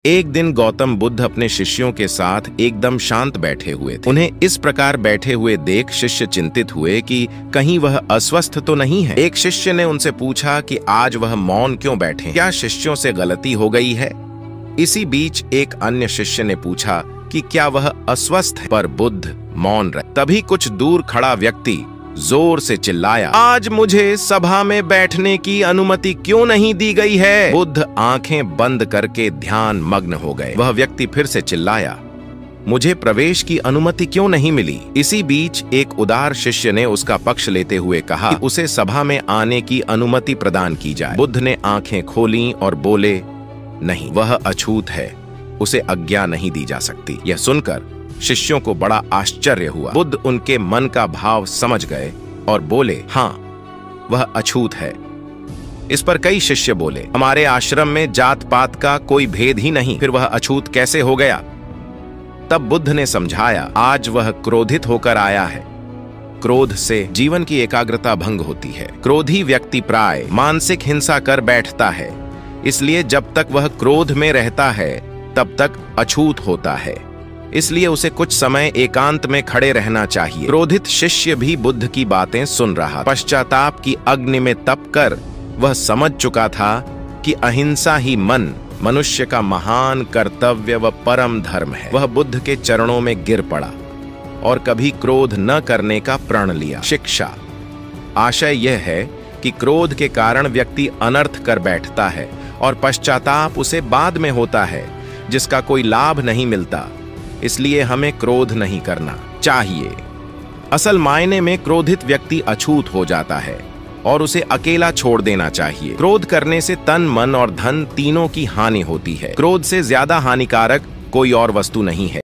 एक दिन गौतम बुद्ध अपने शिष्यों के साथ एकदम शांत बैठे हुए थे। उन्हें इस प्रकार बैठे हुए देख शिष्य चिंतित हुए कि कहीं वह अस्वस्थ तो नहीं है। एक शिष्य ने उनसे पूछा कि आज वह मौन क्यों बैठे, क्या शिष्यों से गलती हो गई है? इसी बीच एक अन्य शिष्य ने पूछा कि क्या वह अस्वस्थ है, पर बुद्ध मौन रहे। तभी कुछ दूर खड़ा व्यक्ति जोर से चिल्लाया, आज मुझे सभा में बैठने की अनुमति क्यों नहीं दी गई है? बुद्ध आंखें बंद करके ध्यान मग्न हो गए। वह व्यक्ति फिर से चिल्लाया, मुझे प्रवेश की अनुमति क्यों नहीं मिली? इसी बीच एक उदार शिष्य ने उसका पक्ष लेते हुए कहा कि उसे सभा में आने की अनुमति प्रदान की जाए। बुद्ध ने आंखें खोलीं और बोले, नहीं, वह अछूत है, उसे आज्ञा नहीं दी जा सकती। यह सुनकर शिष्यों को बड़ा आश्चर्य हुआ। बुद्ध उनके मन का भाव समझ गए और बोले, हाँ, वह अछूत है। इस पर कई शिष्य बोले, हमारे आश्रम में जात पात का कोई भेद ही नहीं, फिर वह अछूत कैसे हो गया? तब बुद्ध ने समझाया, आज वह क्रोधित होकर आया है। क्रोध से जीवन की एकाग्रता भंग होती है। क्रोधी व्यक्ति प्राय मानसिक हिंसा कर बैठता है, इसलिए जब तक वह क्रोध में रहता है तब तक अछूत होता है। इसलिए उसे कुछ समय एकांत में खड़े रहना चाहिए। क्रोधित शिष्य भी बुद्ध की बातें सुन रहा। पश्चाताप की अग्नि में तप कर वह समझ चुका था कि अहिंसा ही मनुष्य का महान कर्तव्य व परम धर्म है। वह बुद्ध के चरणों में गिर पड़ा और कभी क्रोध न करने का प्रण लिया। शिक्षा आशय यह है कि क्रोध के कारण व्यक्ति अनर्थ कर बैठता है और पश्चाताप उसे बाद में होता है, जिसका कोई लाभ नहीं मिलता। इसलिए हमें क्रोध नहीं करना चाहिए। असल मायने में क्रोधित व्यक्ति अछूत हो जाता है और उसे अकेला छोड़ देना चाहिए। क्रोध करने से तन, मन और धन तीनों की हानि होती है। क्रोध से ज्यादा हानिकारक कोई और वस्तु नहीं है।